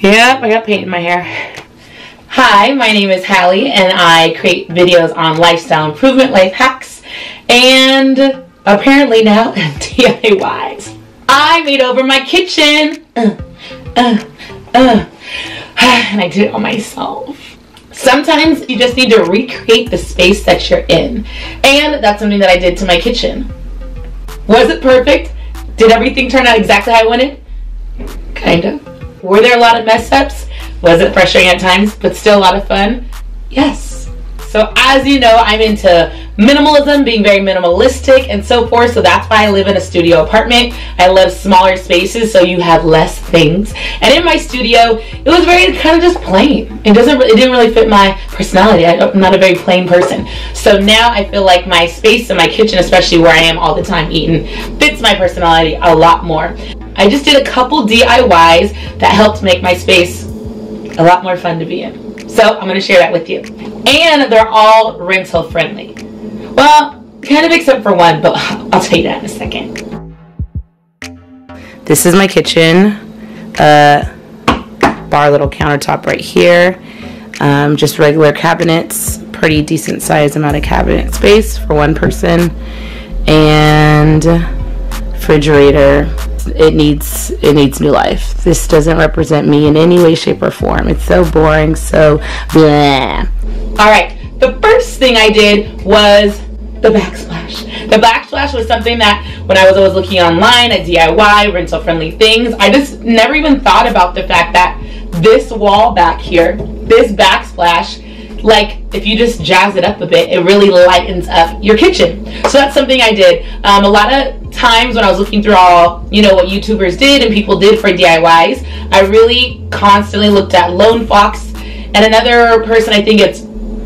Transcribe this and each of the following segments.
Yep, I got paint in my hair. Hi, my name is Hallie, and I create videos on lifestyle improvement, life hacks, and apparently now DIYs. I made over my kitchen, and I did it all myself. Sometimes you just need to recreate the space that you're in, and that's something that I did to my kitchen. Was it perfect? Did everything turn out exactly how I wanted? Kinda. Were there a lot of mess ups? Was it frustrating at times, but still a lot of fun? Yes. So as you know, I'm into minimalism, being very minimalistic and so forth. So that's why I live in a studio apartment. I love smaller spaces so you have less things. And in my studio, it was very kind of just plain. It didn't really fit my personality. I'm not a very plain person. So now I feel like my space in my kitchen, especially where I am all the time eating, fits my personality a lot more. I just did a couple DIYs that helped make my space a lot more fun to be in. So I'm going to share that with you. And they're all rental friendly. Well, kind of except for one, but I'll tell you that in a second. This is my kitchen. Bar little countertop right here. Just regular cabinets. Pretty decent size amount of cabinet space for one person. And refrigerator. It needs new life. This doesn't represent me in any way, shape, or form. It's so boring, so blah. Alright, the first thing I did was the backsplash. The backsplash was something that when I was always looking online at DIY, rental-friendly things, I just never even thought about the fact that this wall back here, this backsplash, like if you just jazz it up a bit, it really lightens up your kitchen. So that's something I did. A lot of times when I was looking through all, you know, what YouTubers did and people did for DIYs, I really constantly looked at Lone Fox and another person, I think it's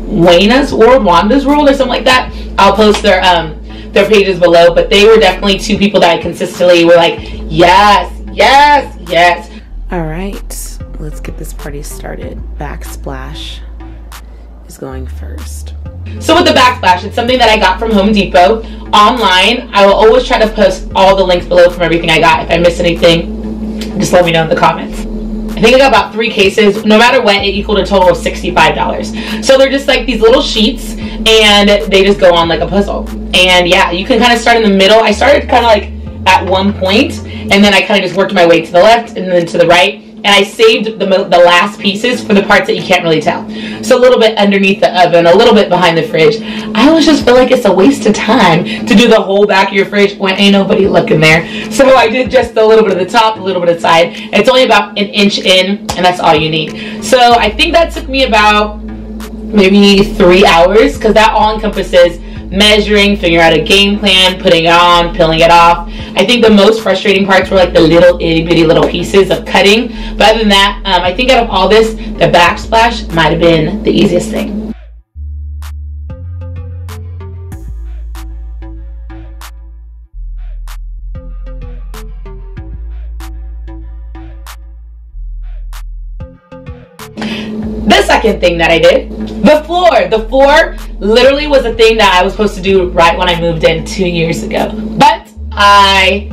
Wanda's World or something like that. I'll post their pages below, but they were definitely two people that I consistently were like, yes, yes, yes. All right, let's get this party started. Backsplash is going first. So with the backsplash, it's something that I got from Home Depot online. I will always try to post all the links below from everything I got. If I miss anything, just let me know in the comments. I think I got about 3 cases. No matter what, it equaled a total of $65. So they're just like these little sheets, and they just go on like a puzzle. And yeah, you can kind of start in the middle. I started kind of like at one point, and then I kind of just worked my way to the left and then to the right. And I saved the last pieces for the parts that you can't really tell. So a little bit underneath the oven, a little bit behind the fridge. I always just feel like it's a waste of time to do the whole back of your fridge when ain't nobody looking there. So I did just a little bit of the top, a little bit of the side. It's only about 1 inch in, and that's all you need. So I think that took me about maybe 3 hours, because that all encompasses measuring, figuring out a game plan, putting it on, peeling it off. I think the most frustrating parts were like the little itty bitty little pieces of cutting. But other than that, I think out of all this, the backsplash might have been the easiest thing. The second thing that I did, the floor. The floor literally was a thing that I was supposed to do right when I moved in 2 years ago. But I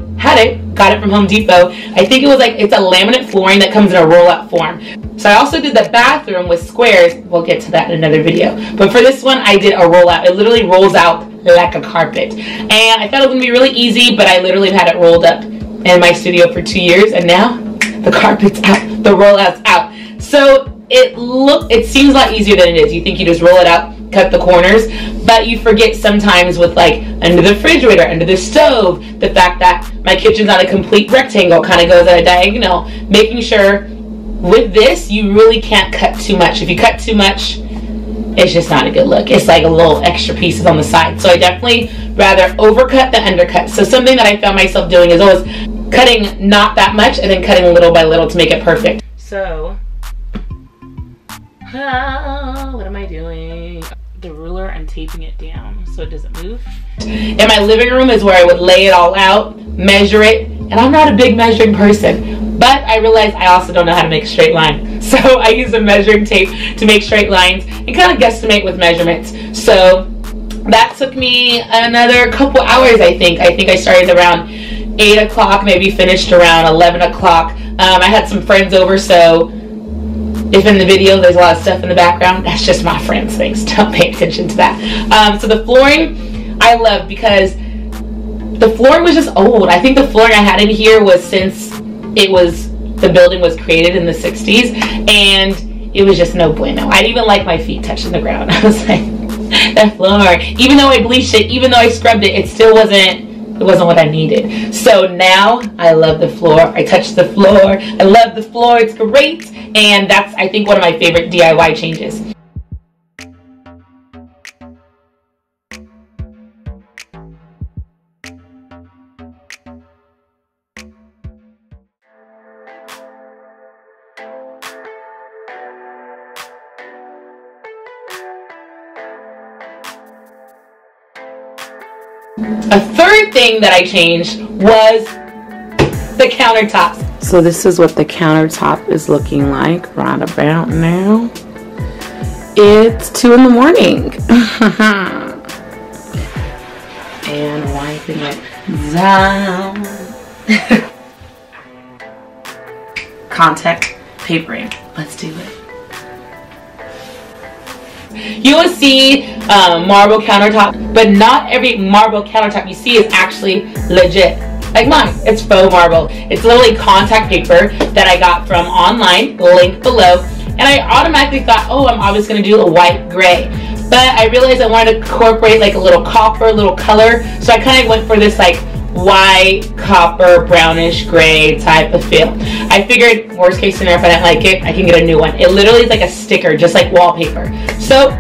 got it from Home Depot. I think it was like, it's a laminate flooring that comes in a roll-out form. So I also did the bathroom with squares. We'll get to that in another video. But for this one, I did a roll-out. It literally rolls out like a carpet. And I thought it was going to be really easy, but I literally had it rolled up in my studio for 2 years. And now the carpet's out, the roll-out's out. So it seems a lot easier than it is. You think you just roll it out, cut the corners, but you forget sometimes with like under the refrigerator, under the stove, the fact that my kitchen's not a complete rectangle, kind of goes at a diagonal, making sure with this you really can't cut too much. If you cut too much, it's just not a good look. It's like a little extra pieces on the side. So I definitely rather overcut than undercut. So something that I found myself doing is always cutting not that much and then cutting little by little to make it perfect. So what am I doing? The ruler, I'm taping it down so it doesn't move. In my living room is where I would lay it all out, measure it, and I'm not a big measuring person, but I realized I also don't know how to make a straight line. So I use a measuring tape to make straight lines and kind of guesstimate with measurements. So that took me another couple hours, I think. I think I started around 8 o'clock, maybe finished around 11 o'clock. I had some friends over, so If in the video there's a lot of stuff in the background, that's just my friend's things. Don't pay attention to that. So the flooring I love because the flooring was just old. I think the flooring I had in here was since the building was created in the 60s, and it was just no bueno. I didn't even like my feet touching the ground. I was like, that floor, even though I bleached it, even though I scrubbed it, it still wasn't what I needed. So now I love the floor. I touch the floor. I love the floor. It's great. And that's, I think, one of my favorite DIY changes. A third thing that I changed was the countertops. So this is what the countertop is looking like right about now. It's 2 in the morning. And wiping it down. Contact papering. Let's do it. You will see marble countertop, but not every marble countertop you see is actually legit. Like mine, it's faux marble. It's literally contact paper that I got from online, link below. And I automatically thought, oh, I'm always gonna do a white gray. But I realized I wanted to incorporate like a little copper, a little color. So I kind of went for this like white, copper, brownish, gray type of feel. I figured, worst case scenario, if I didn't like it, I can get a new one. It literally is like a sticker, just like wallpaper. So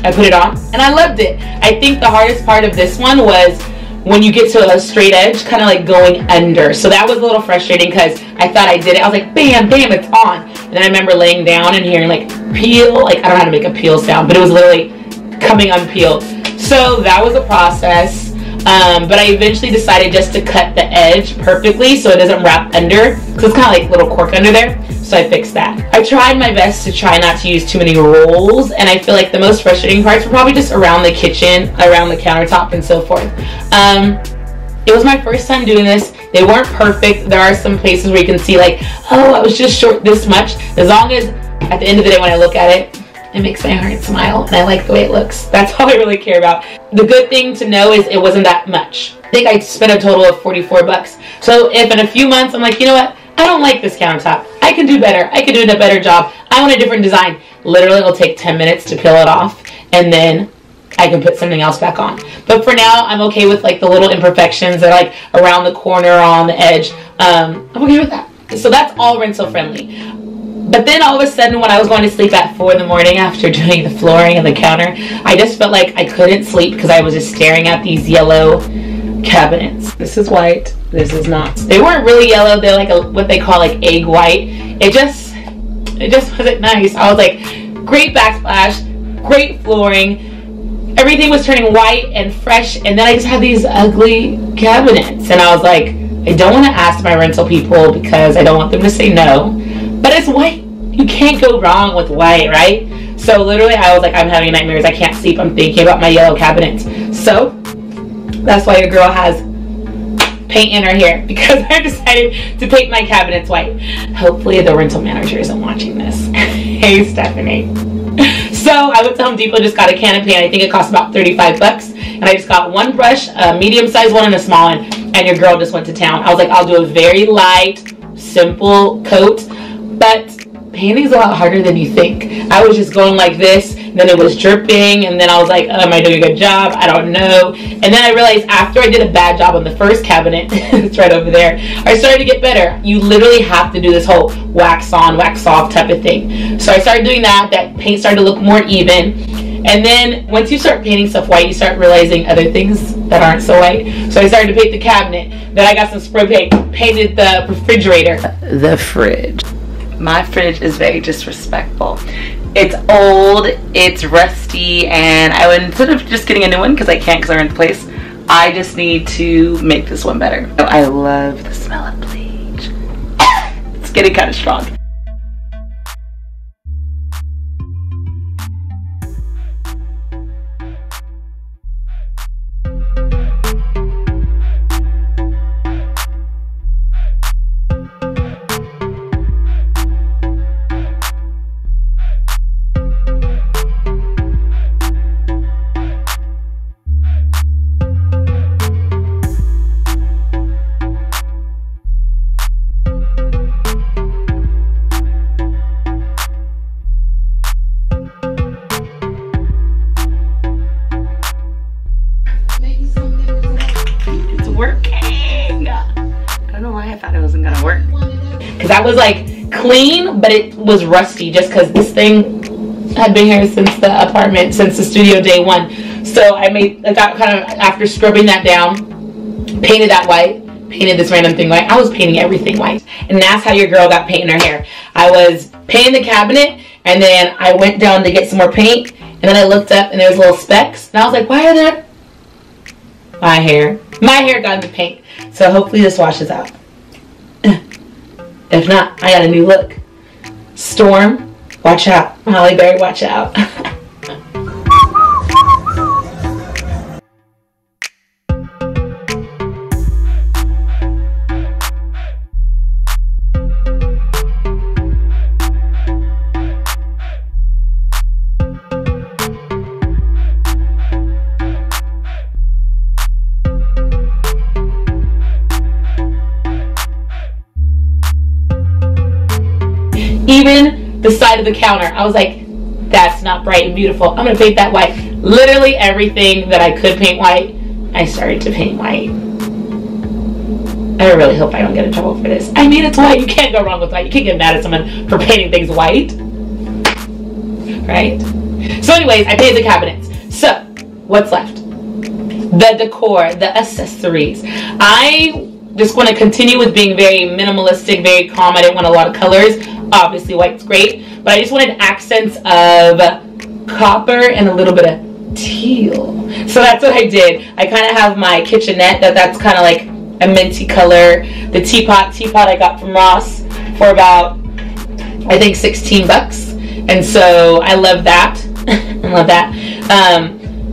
I put it on and I loved it. I think the hardest part of this one was when you get to a straight edge, kind of like going under. So that was a little frustrating because I thought I did it. I was like, bam, bam, it's on. And then I remember laying down and hearing like peel, like I don't know how to make a peel sound, but it was literally coming unpeeled. So that was a process. But I eventually decided just to cut the edge perfectly so it doesn't wrap under, because it's kind of like little cork under there. So I fixed that. I tried my best to try not to use too many rolls, and I feel like the most frustrating parts were probably just around the kitchen, around the countertop, and so forth. It was my first time doing this. They weren't perfect. There are some places where you can see like, oh, I was just short this much. As long as at the end of the day when I look at it, it makes my heart smile and I like the way it looks. That's all I really care about. The good thing to know is it wasn't that much. I think I spent a total of 44 bucks. So if in a few months I'm like, you know what? I don't like this countertop. I can do better. I can do a better job. I want a different design. Literally it'll take 10 minutes to peel it off and then I can put something else back on. But for now, I'm okay with like the little imperfections that are like around the corner or on the edge. I'm okay with that. So that's all rental friendly. But then all of a sudden when I was going to sleep at 4 in the morning after doing the flooring and the counter, I just felt like I couldn't sleep because I was just staring at these yellow cabinets. This is white, this is not. They weren't really yellow, they're like what they call like egg white. It just wasn't nice. I was like, great backsplash, great flooring, everything was turning white and fresh, and then I just had these ugly cabinets. And I was like, I don't want to ask my rental people because I don't want them to say no. But it's white. You can't go wrong with white, right? So literally I was like, I'm having nightmares. I can't sleep. I'm thinking about my yellow cabinets. So that's why your girl has paint in her hair, because I decided to paint my cabinets white. Hopefully the rental manager isn't watching this. Hey, Stephanie. So I went to Home Depot, just got a can of paint. I think it cost about 35 bucks. And I just got one brush, a medium-sized one and a small one. And your girl just went to town. I was like, I'll do a very light, simple coat. But painting's a lot harder than you think. I was just going like this, and then it was dripping, and then I was like, am I doing a good job? I don't know. And then I realized after I did a bad job on the first cabinet, it's right over there, I started to get better. You literally have to do this whole wax on, wax off type of thing. So I started doing that. That paint started to look more even. And then once you start painting stuff white, you start realizing other things that aren't so white. So I started to paint the cabinet. Then I got some spray paint, painted the refrigerator. The fridge. My fridge is very disrespectful. It's old, it's rusty, and I would, instead of just getting a new one, because I can't because I rent the place, I just need to make this one better. I love the smell of bleach. It's getting kind of strong. thought it wasn't gonna work. Cause that was like clean, but it was rusty just cause this thing had been here since the apartment, since the studio day one. So I got kind of, after scrubbing that down, painted that white, painted this random thing white. I was painting everything white. And that's how your girl got paint in her hair. I was painting the cabinet, and then I went down to get some more paint, and then I looked up and there was little specks, and I was like, why are there? My hair got in the paint. So hopefully this washes out. If not, I got a new look. Storm, watch out. Holly Berry, watch out. Even the side of the counter, I was like, that's not bright and beautiful. I'm gonna paint that white. Literally everything that I could paint white, I started to paint white. I really hope I don't get in trouble for this. I mean, it's white. You can't go wrong with white. You can't get mad at someone for painting things white. Right? So anyways, I painted the cabinets. So, what's left? The decor, the accessories. I just want to continue with being very minimalistic, very calm. I didn't want a lot of colors. Obviously white's great, but I just wanted accents of copper and a little bit of teal. So that's what I did. I kind of have my kitchenette that's kind of like a minty color. The teapot I got from Ross for about, I think, 16 bucks. And so I love that. I love that.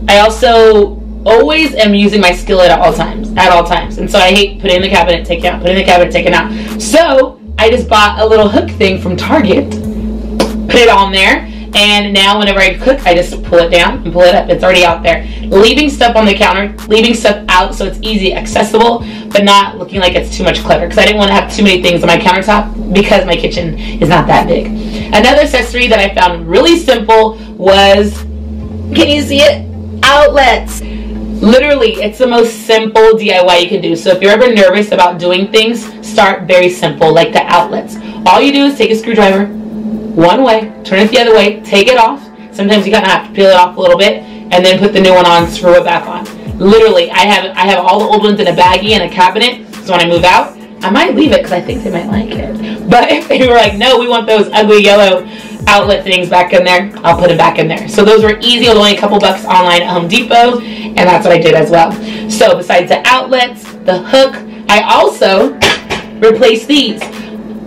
I also always am using my skillet at all times. And so I hate putting in the cabinet, taking out, putting in the cabinet, taking out. So I just bought a little hook thing from Target, put it on there, and now whenever I cook, I just pull it down and pull it up. It's already out there. Leaving stuff on the counter, leaving stuff out so it's easy, accessible, but not looking like it's too much clutter, because I didn't want to have too many things on my countertop because my kitchen is not that big. Another accessory that I found really simple was, can you see it? Outlets. Literally, it's the most simple DIY you can do. So if you're ever nervous about doing things, start very simple, like the outlets. All you do is take a screwdriver one way, turn it the other way, take it off. Sometimes you kind of have to peel it off a little bit, and then put the new one on, screw it back on. Literally, I have all the old ones in a baggie in a cabinet, so when I move out, I might leave it because I think they might like it. But if they were like, no, we want those ugly yellow outlet things back in there, I'll put them back in there. So those were easy. It was only a couple bucks online at Home Depot, and that's what I did as well. So besides the outlets, the hook, I also replaced these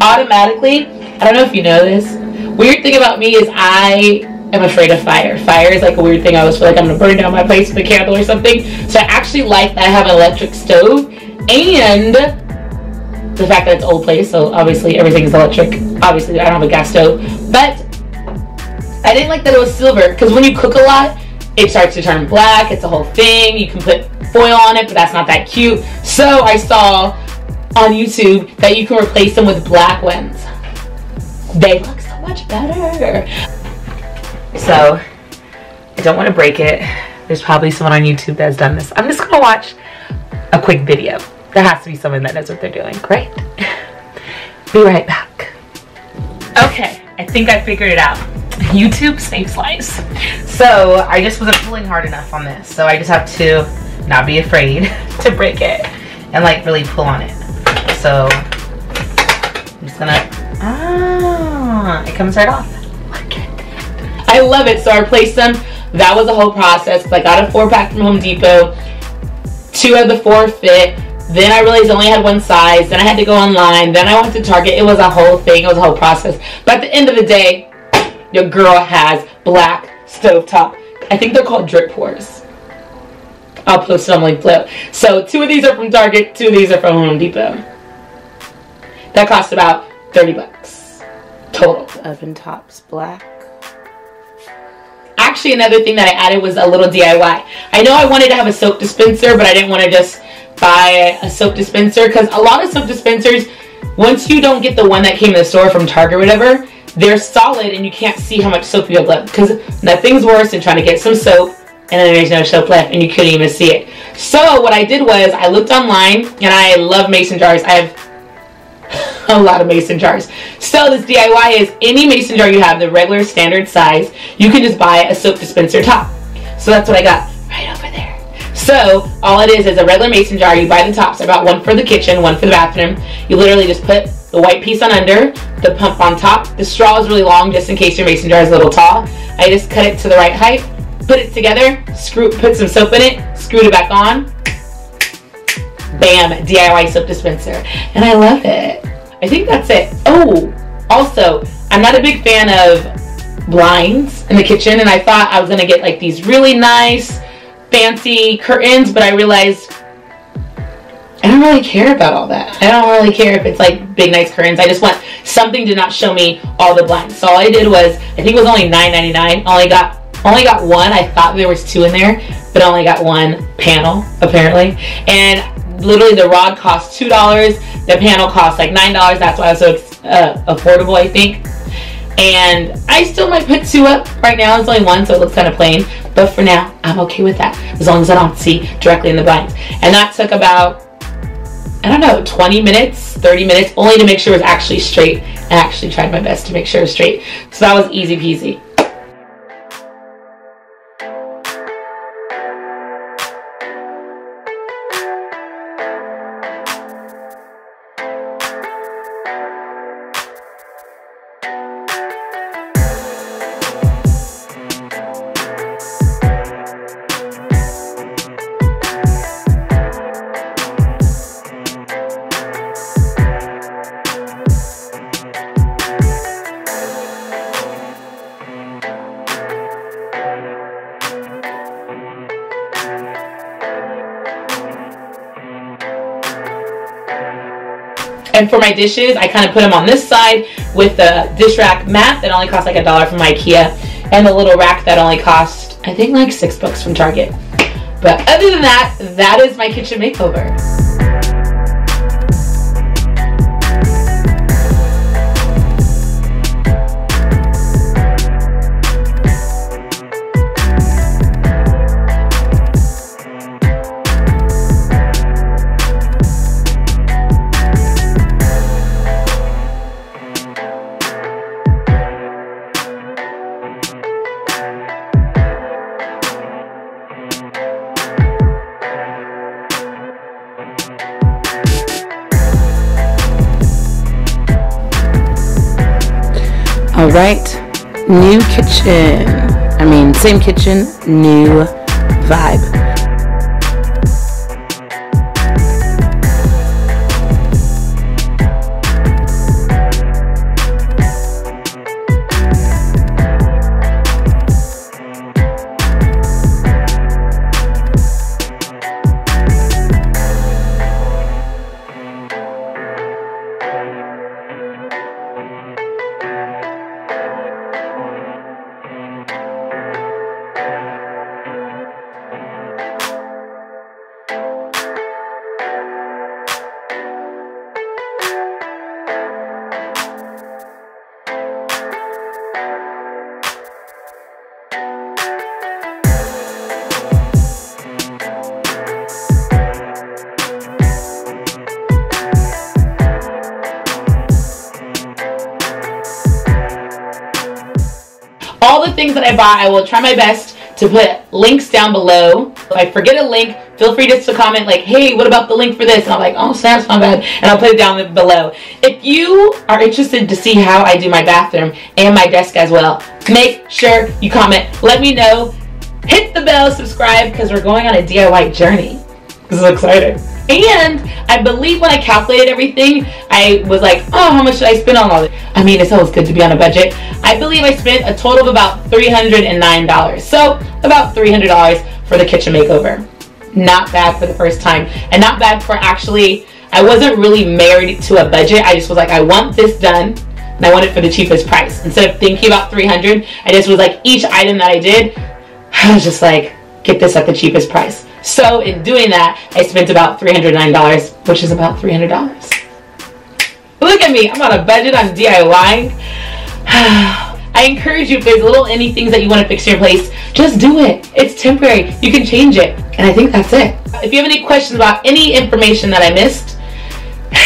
automatically. I don't know if you know this. Weird thing about me is I am afraid of fire. Fire is like a weird thing. I always feel like I'm gonna burn down my place with a candle or something. So I actually like that I have an electric stove, and the fact that it's old place, so obviously everything is electric. Obviously I don't have a gas stove, but I didn't like that it was silver, because when you cook a lot, it starts to turn black. It's a whole thing. You can put foil on it, but that's not that cute. So I saw on YouTube that you can replace them with black ones. They look so much better. So I don't want to break it. There's probably someone on YouTube that's done this. I'm just gonna watch a quick video. There has to be someone that knows what they're doing. Great. Be right back. Okay, I think I figured it out. YouTube saves lives. So I just wasn't pulling hard enough on this. So I just have to not be afraid to break it and like really pull on it. So I'm just gonna, it comes right off. Look at it. I love it. So I replaced them. That was a whole process, because I got a 4-pack from Home Depot. 2 of the 4 fit. Then I realized I only had one size. Then I had to go online. Then I went to Target. It was a whole thing. It was a whole process. But at the end of the day, your girl has black stovetop. I think they're called drip pours. I'll post it on link below. So 2 of these are from Target. 2 of these are from Home Depot. That cost about 30 bucks total. Oven tops black. Actually, another thing that I added was a little DIY. I know I wanted to have a soap dispenser, but I didn't want to just buy a soap dispenser, because a lot of soap dispensers, once you don't get the one that came in the store from Target or whatever, they're solid and you can't see how much soap you have left, because nothing's worse than trying to get some soap and then there's no soap left and you couldn't even see it. So what I did was I looked online, and I love mason jars. I have a lot of mason jars. So this DIY is any mason jar you have, the regular standard size, you can just buy a soap dispenser top. So that's what I got right over there. So all it is a regular mason jar. You buy the tops. I bought one for the kitchen, one for the bathroom. You literally just put the white piece on under, the pump on top. The straw is really long just in case your mason jar is a little tall. I just cut it to the right height, put it together, put some soap in it, screwed it back on. Bam, DIY soap dispenser. And I love it. I think that's it. Oh, also, I'm not a big fan of blinds in the kitchen, and I thought I was gonna get like these really nice fancy curtains, but I realized I don't really care about all that. I don't really care if it's like big nice curtains. I just want something to not show me all the blinds. So all I did was, I think it was only $9.99. Only got one. I thought there was two in there, but I only got one panel apparently. And literally the rod cost $2. The panel cost like $9. That's why it was so affordable, I think. And I still might put two up right now. It's only one, so it looks kind of plain. But for now, I'm okay with that, as long as I don't see directly in the blinds. And that took about, I don't know, 20 minutes, 30 minutes, only to make sure it was actually straight. I actually tried my best to make sure it was straight. So that was easy peasy. And for my dishes, I kind of put them on this side with the dish rack mat that only cost like $1 from IKEA, and the little rack that only cost, I think, like $6 from Target. But other than that, that is my kitchen makeover. All right, new kitchen. I mean, same kitchen, new vibe. All the things that I bought, I will try my best to put links down below. If I forget a link, feel free just to comment like, hey, what about the link for this? And I'm like, oh, snap, it's not bad. And I'll put it down below. If you are interested to see how I do my bathroom and my desk as well, make sure you comment. Let me know. Hit the bell, subscribe, because we're going on a DIY journey. This is exciting. And I believe when I calculated everything, I was like, oh, how much did I spend on all this? I mean, it's always good to be on a budget. I believe I spent a total of about $309. So about $300 for the kitchen makeover. Not bad for the first time. And not bad for actually, I wasn't really married to a budget. I just was like, I want this done, and I want it for the cheapest price. Instead of thinking about $300, I just was like, each item that I did, I was just like, get this at the cheapest price. So in doing that, I spent about $309, which is about $300. Look at me, I'm on a budget on DIY. I encourage you, if there's little any things that you want to fix in your place, just do it. It's temporary. You can change it. And I think that's it. If you have any questions about any information that I missed,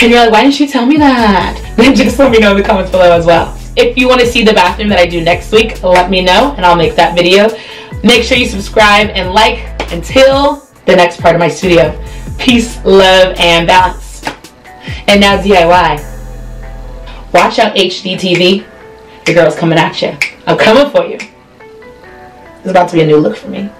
And you're like, why didn't you tell me that? Then just let me know in the comments below as well. If you want to see the bathroom that I do next week, let me know and I'll make that video. Make sure you subscribe and like until the next part of my studio. Peace, love, and balance. And now DIY. Watch out, HDTV. The girl's coming at you. I'm coming for you. It's about to be a new look for me.